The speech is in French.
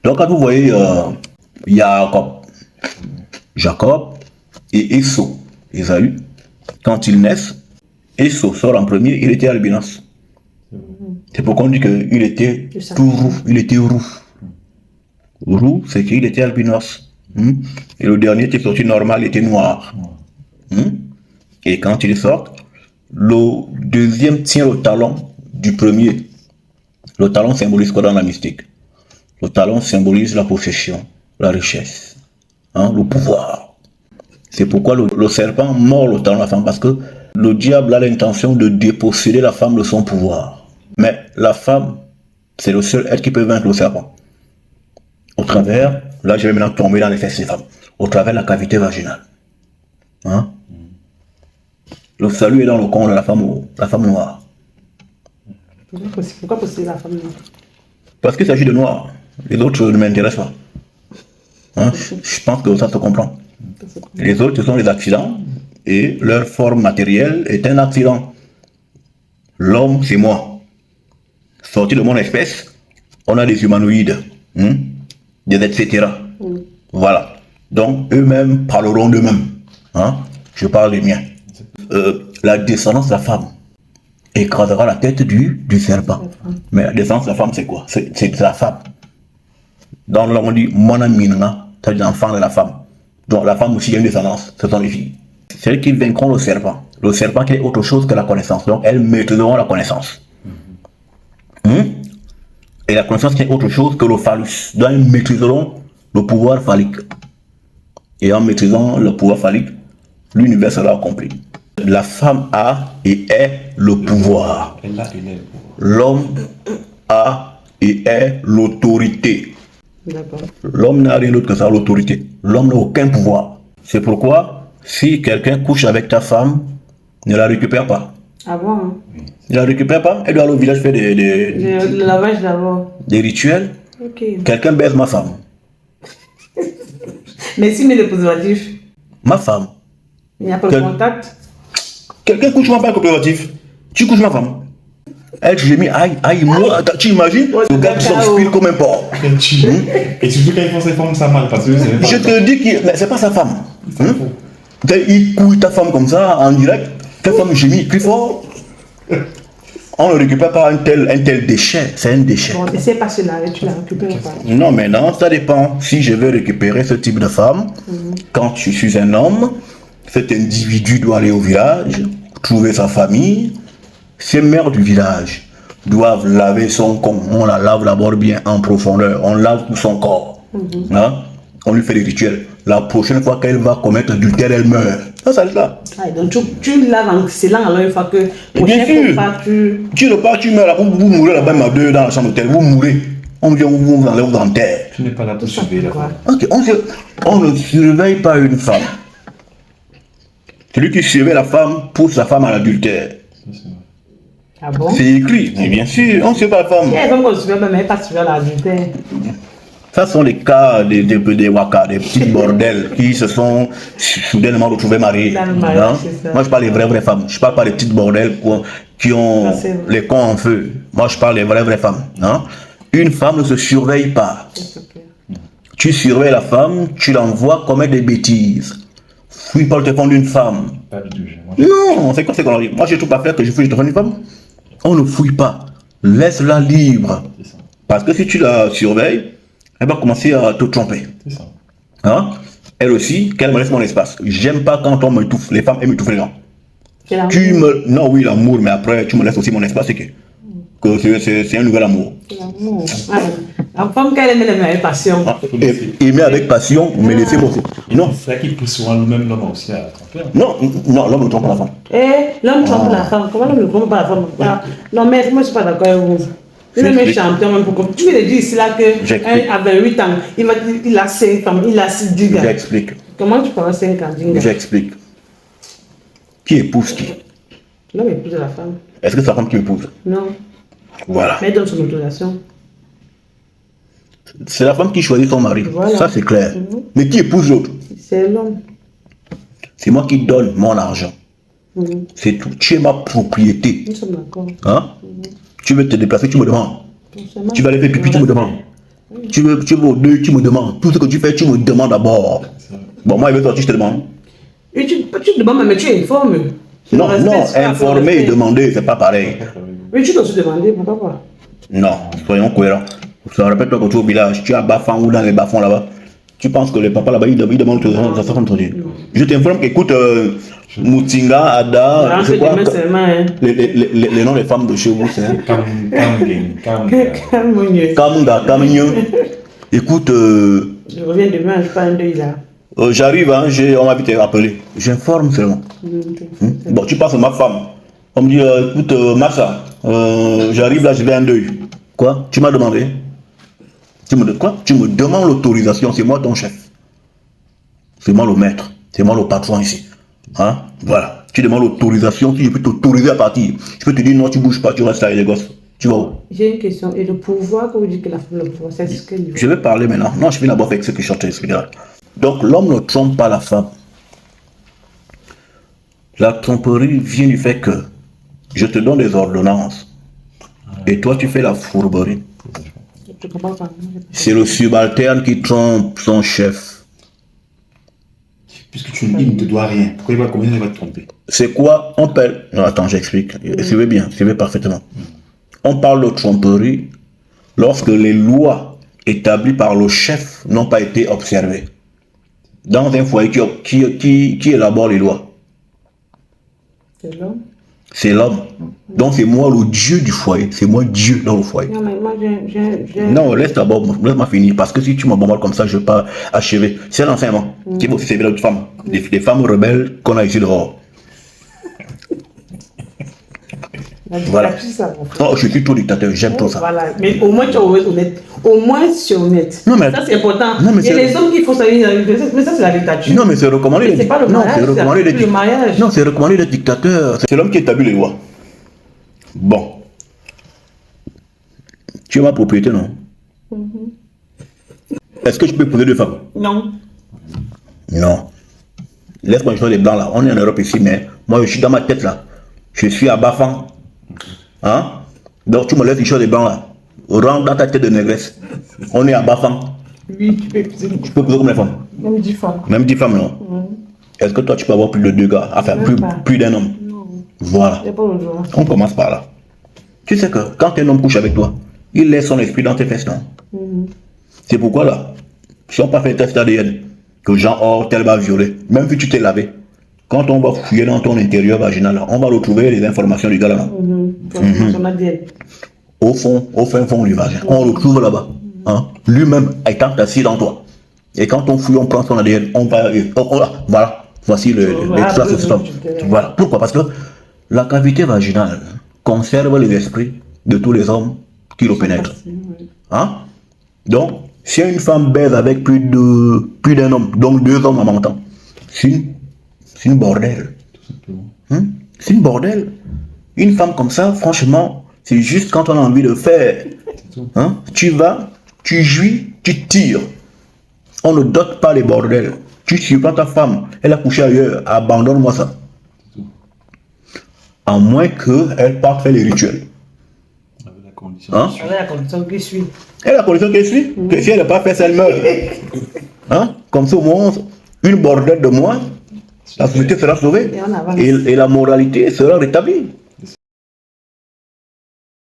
Donc quand vous voyez Jacob et Esau, Ésaü, quand ils naissent, Esau sort en premier, il était albinos. C'est pourquoi on dit qu'il était tout roux, il était roux. Roux, c'est qu'il était albinos. Et le dernier qui est sorti normal, il était noir. Et quand ils sortent, le deuxième tient le talon du premier. Le talon symbolise quoi dans la mystique? Le talon symbolise la possession, la richesse, le pouvoir. C'est pourquoi le serpent mord le talon de la femme, parce que le diable a l'intention de déposséder la femme de son pouvoir. Mais la femme, c'est le seul être qui peut vaincre le serpent. Au travers, là je vais maintenant tomber dans les fesses des femmes, au travers de la cavité vaginale. Le salut est dans le corps de la femme noire. Pourquoi posséder la femme noire? Parce qu'il s'agit de noir. Les autres ne m'intéressent pas. Je pense que ça se comprend. Les autres, ce sont des accidents et leur forme matérielle est un accident. L'homme, c'est moi. Sorti de mon espèce, on a des humanoïdes, des etc. Voilà. Donc, eux-mêmes parleront d'eux-mêmes. Je parle des miens. La descendance de la femme écrasera la tête du serpent. Mais la descendance de la femme, c'est quoi? C'est la femme. Dans le on dit Monamina, c'est l'enfant de la femme. Donc la femme aussi a une descendance, ce sont les filles. C'est elles qui vaincront le serpent. Le serpent qui est autre chose que la connaissance. Donc elles maîtriseront la connaissance. Et la connaissance qui est autre chose que le phallus. Donc elles maîtriseront le pouvoir phallique. Et en maîtrisant le pouvoir phallique, l'univers sera accompli. La femme a et est le pouvoir. L'homme a et est l'autorité. L'homme n'a rien d'autre que ça, l'autorité. L'homme n'a aucun pouvoir. C'est pourquoi, si quelqu'un couche avec ta femme, ne la récupère pas. Ah bon? Ne la récupère pas, elle doit aller au village faire le lavage d'abord. Des rituels. Okay. Quelqu'un baise ma femme. Mais si met le préservatif. Ma femme. Il n'y a pas de contact. Quelqu'un couche moi pas avec le préservatif. Tu couches ma femme. Elle, j'ai mis aïe, moi, tu imagines? Le gars qui s'inspire comme un porc. Et surtout quand ils font ses femmes, ça mal parce que je te dis que c'est pas sa femme. Il couille ta femme comme ça en direct. Ta femme gémit plus fort. On ne récupère pas un tel déchet, c'est un déchet. Bon, essaie pas cela, tu la récupères ou pas? Non, mais non, ça dépend. Si je veux récupérer ce type de femme, quand je suis un homme, cet individu doit aller au village, trouver sa famille. Ces mères du village doivent laver son corps. On la lave d'abord bien en profondeur. On lave tout son corps. On lui fait des rituels. La prochaine fois qu'elle va commettre adultère, elle meurt. Ça c'est là. Donc tu laves en scellant alors une fois que... Bien sûr. Tu repars, tu meurs là. Vous mourrez là-bas dans la chambre d'hôtel. Vous mourrez. On vient vous enlève, vous enterre. Tu n'es pas là pour surveiller la femme. Ok, on ne surveille pas une femme. Celui qui surveille la femme pousse la femme à l'adultère. Ah bon? C'est écrit, mais bien sûr, on ne surveille pas la femme. Il y a des femmes qu'on surveille, mais pas surveiller l'adultère. Ça sont les cas des waka, des petits bordels qui se sont soudainement retrouvés mariés. Moi je parle des vraies femmes. Je parle pas des petites bordels qui ont les cons en feu. Moi je parle des vraies femmes. Une femme ne se surveille pas. Tu surveilles la femme, tu l'envoies commettre des bêtises. Fouille pas le téléphone d'une femme. Pas du tout. Non, c'est quoi ces conneries? Moi j'ai tout pas faire que je fouille le téléphone d'une femme. On ne fouille pas. Laisse-la libre. Parce que si tu la surveilles, elle va commencer à te tromper. C'est ça. Elle aussi, qu'elle me laisse mon espace. J'aime pas quand on m'étouffe. Les femmes aiment étouffer les gens. Non, oui, l'amour, mais après, tu me laisses aussi mon espace, c'est que c'est un nouvel amour. C'est l'amour. La femme, qu'elle aime, elle aime avec passion. Aimer avec passion, mais laisser bosser. Non. C'est vrai qu'il pousse souvent même l'homme aussi à tromper. Non, l'homme ne trompe pas la femme. L'homme trompe la femme. Comment l'homme ne trompe pas la femme? Non, mais moi, je ne suis pas d'accord avec vous. Il est même champion, même pour tu veux dire ici là que à 28 ans, il a 5 ans, il a 6 gigas. J'explique. Comment tu peux avoir 5 ans, gigas? J'explique. Qui épouse qui? L'homme épouse la femme. Est-ce que c'est la femme qui épouse? Non. Voilà. Mais elle donne son autorisation. C'est la femme qui choisit son mari. Voilà. Ça c'est clair. Mais qui épouse l'autre? C'est l'homme. C'est moi qui donne mon argent. C'est tout. Tu es ma propriété. Nous sommes d'accord. Tu veux te déplacer, tu me demandes. Tu vas aller faire pipi, tu me demandes. Tu veux au deuil, tu me demandes. Tout ce que tu fais, tu me demandes d'abord. Bon, moi, il veut sortir, je te demande. Et tu demandes, mais tu informes. Non, informer et demander, c'est pas pareil. Mais tu dois se demander, pourquoi pas? Non, soyons cohérents. Ça répète toi quand tu es au village, tu es à Bafang ou dans les bas-fonds là-bas. Tu penses que les papas là-bas, ils demandent ça comme traduire. Je t'informe qu'écoute, Moutinga, Ada, je crois les noms des femmes de chez vous, c'est Kamunda, Kamignon. Écoute, je reviens demain, je fais un deuil là. J'arrive, hein, on m'a vite rappelé. J'informe seulement. Bon, tu passes à ma femme. On me dit, écoute, Massa, j'arrive là, je vais un deuil. Quoi? Tu m'as demandé? Quoi? Tu me demandes l'autorisation, c'est moi ton chef. C'est moi le maître. C'est moi le patron ici. Hein? Voilà. Tu demandes l'autorisation, si je peux t'autoriser à partir. Je peux te dire non, tu bouges pas, tu restes là avec les gosses. Tu vas où? J'ai une question. Et le pouvoir, quand vous dites que le pouvoir, c'est ce que je vais parler maintenant. Non, je vais d'abord avec ce que je suis en train d'expliquer. Donc l'homme ne trompe pas la femme. La tromperie vient du fait que je te donne des ordonnances et toi tu fais la fourberie. C'est le subalterne qui trompe son chef. Puisque tu me dis qu'il ne te doit rien, comment il va te tromper? C'est quoi? On parle. Non, attends, j'explique. Suivez bien, suivez parfaitement. On parle de tromperie lorsque les lois établies par le chef n'ont pas été observées. Dans un foyer, qui élabore les lois? C'est l'homme. C'est l'homme. Donc c'est moi le Dieu du foyer. C'est moi Dieu dans le foyer. Non, mais moi Non, laisse-moi finir. Parce que si tu m'abombardes comme ça, je ne vais pas achever. C'est l'enseignement qui va aussi servir d'autres femmes. Des femmes rebelles qu'on a ici dehors. Voilà. Oh, je suis trop dictateur, j'aime trop ça. Voilà, mais au moins tu es honnête. Au moins tu es honnête. Non, mais ça c'est important. Non, mais il y a les hommes qui font ça, mais ça c'est la dictature. Non, mais c'est recommandé. C'est pas le mariage. Non, c'est recommandé d'être dictateur. C'est l'homme qui établit les lois. Bon. Tu es ma propriété, non? Est-ce que je peux épouser deux femmes? Non. Non. Laisse-moi jouer les blancs là. On est en Europe ici, mais moi je suis dans ma tête là. Je suis à Bafang. Hein? Donc tu me laisses une chose des blancs là. Rentre dans ta tête de négresse. On est à Bafang. Oui, tu peux épouser. Tu peux épouser combien de femmes? Même 10 femmes. Même 10 femmes, non? Est-ce que toi tu peux avoir plus de 2 gars? Enfin, plus d'un homme? Non. Voilà. Pas le droit. On commence par là. Tu sais que quand un homme couche avec toi, il laisse son esprit dans tes fesses, non? C'est pourquoi là, si on pas fait un test ADN, que genre, oh, tel va violer, même si tu t'es lavé, quand on va fouiller dans ton intérieur vaginal, on va retrouver les informations du gars là. Son ADN. Au fond du vagin, on le retrouve là-bas. Hein? Lui-même étant assis dans toi. Et quand on fouille, on prend son ADN, on va. Voilà, voici les traces de stock. Voilà. Pourquoi? Parce que la cavité vaginale conserve les esprits de tous les hommes qui le pénètrent. Hein? Donc, si une femme baise avec plus d'un homme, donc 2 hommes en même temps, c'est une bordel. C'est une bordel. Une femme comme ça, franchement, c'est juste quand on a envie de faire. Hein? Tu vas, tu jouis, tu tires. On ne dote pas les bordels. Tu surprends ta femme, elle a couché ailleurs, abandonne-moi ça. À moins qu'elle parte faire les rituels. Avec la condition. Hein? Avec la condition qu'elle suit. Et la condition qu'elle suit, que si elle n'a pas fait ça, elle meurt. Hein? Comme ça, au moins, une bordelle de moins, la société sera sauvée. Et la moralité sera rétablie.